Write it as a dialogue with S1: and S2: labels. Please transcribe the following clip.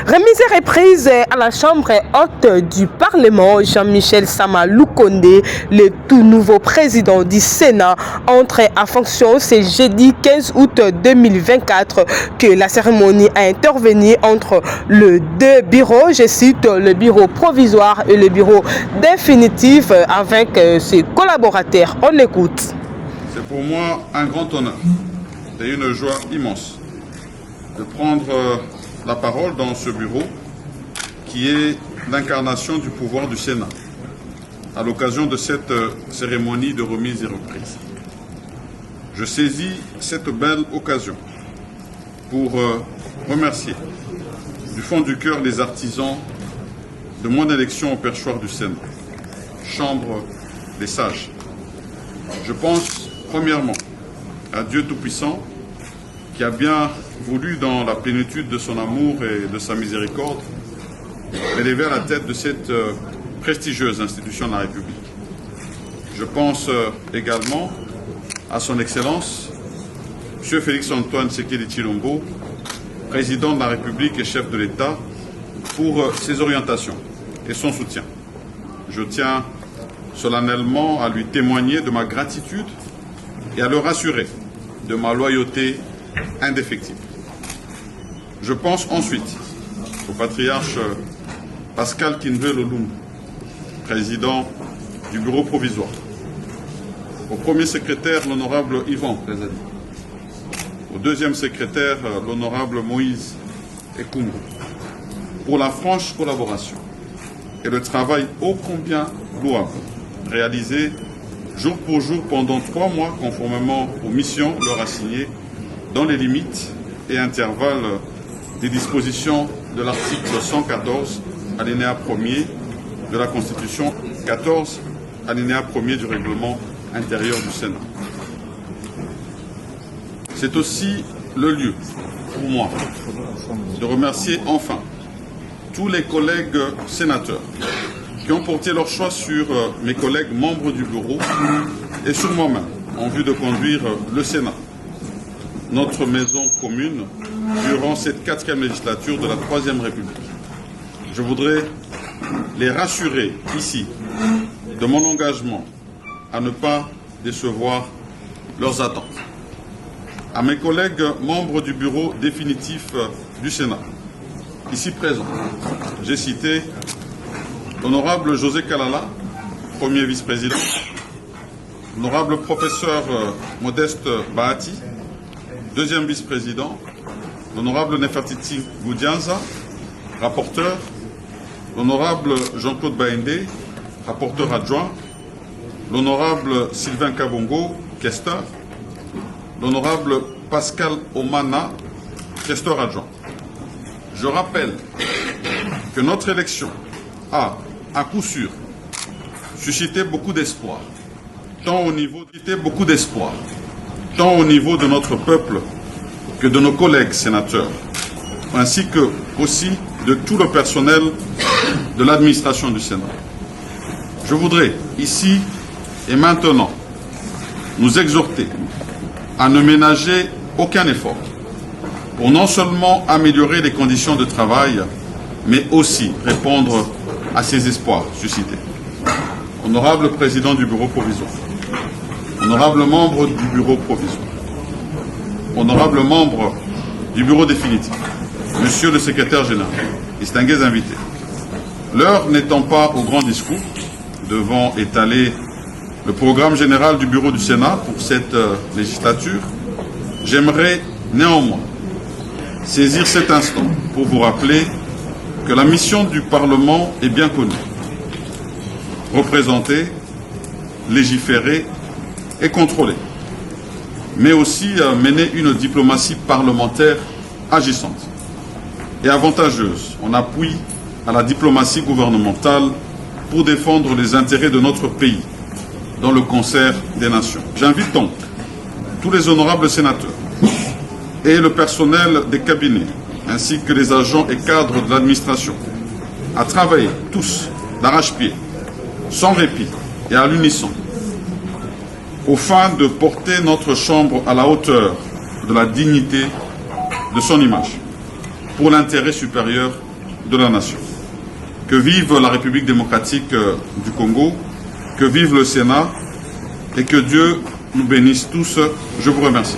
S1: Remise et reprise à la Chambre haute du Parlement, Jean-Michel Sama Lukonde, le tout nouveau président du Sénat, entre en fonction ce jeudi 15 août 2024 que la cérémonie a intervenu entre les deux bureaux, je cite le bureau provisoire et le bureau définitif avec ses collaborateurs. On écoute.
S2: C'est pour moi un grand honneur et une joie immense de prendre la parole dans ce bureau qui est l'incarnation du pouvoir du Sénat à l'occasion de cette cérémonie de remise et reprise. Je saisis cette belle occasion pour remercier du fond du cœur les artisans de mon élection au perchoir du Sénat, Chambre des sages. Je pense premièrement à Dieu Tout-Puissant qui a bien voulu, dans la plénitude de son amour et de sa miséricorde, m'élever à la tête de cette prestigieuse institution de la République. Je pense également à son Excellence, M. Félix-Antoine Tshisekedi Tshilombo, président de la République et chef de l'État, pour ses orientations et son soutien. Je tiens solennellement à lui témoigner de ma gratitude et à le rassurer de ma loyauté indéfectible. Je pense ensuite au patriarche Pascal Kinvelo Lumbu, président du bureau provisoire, au premier secrétaire, l'honorable Yvan Prezadi, au deuxième secrétaire, l'honorable Moïse Ekumbu, pour la franche collaboration et le travail ô combien louable réalisé jour pour jour pendant 3 mois conformément aux missions leur assignées dans les limites et intervalles des dispositions de l'article 114, alinéa 1er de la Constitution, 14, alinéa 1er du règlement intérieur du Sénat. C'est aussi le lieu pour moi de remercier enfin tous les collègues sénateurs qui ont porté leur choix sur mes collègues membres du bureau et sur moi-même en vue de conduire le Sénat, notre maison commune, durant cette 4e législature de la 3e République. Je voudrais les rassurer ici de mon engagement à ne pas décevoir leurs attentes. À mes collègues membres du bureau définitif du Sénat, ici présents, j'ai cité l'honorable José Kalala, premier vice-président, l'honorable professeur Modeste Bahati, deuxième vice-président, l'honorable Nefertiti Goudianza, rapporteur, l'honorable Jean-Claude Baïndé, rapporteur adjoint, l'honorable Sylvain Kabongo, questeur, l'honorable Pascal Omana, questeur adjoint. Je rappelle que notre élection a, à coup sûr, suscité beaucoup d'espoir, tant au niveau de notre peuple que de nos collègues sénateurs, ainsi que aussi de tout le personnel de l'administration du Sénat. Je voudrais ici et maintenant nous exhorter à ne ménager aucun effort pour non seulement améliorer les conditions de travail, mais aussi répondre à ces espoirs suscités. Honorable président du bureau provisoire, honorable membre du bureau provisoire, honorable membre du bureau définitif, monsieur le secrétaire général, distingués invités, l'heure n'étant pas au grand discours, devant étaler le programme général du bureau du Sénat pour cette législature, j'aimerais néanmoins saisir cet instant pour vous rappeler que la mission du Parlement est bien connue. Représenter, légiférer et contrôler, mais aussi mener une diplomatie parlementaire agissante et avantageuse en appui à la diplomatie gouvernementale pour défendre les intérêts de notre pays dans le concert des nations. J'invite donc tous les honorables sénateurs et le personnel des cabinets, ainsi que les agents et cadres de l'administration, à travailler tous d'arrache-pied, sans répit et à l'unisson, aux fins de porter notre Chambre à la hauteur de la dignité de son image, pour l'intérêt supérieur de la nation. Que vive la République démocratique du Congo, que vive le Sénat et que Dieu nous bénisse tous. Je vous remercie.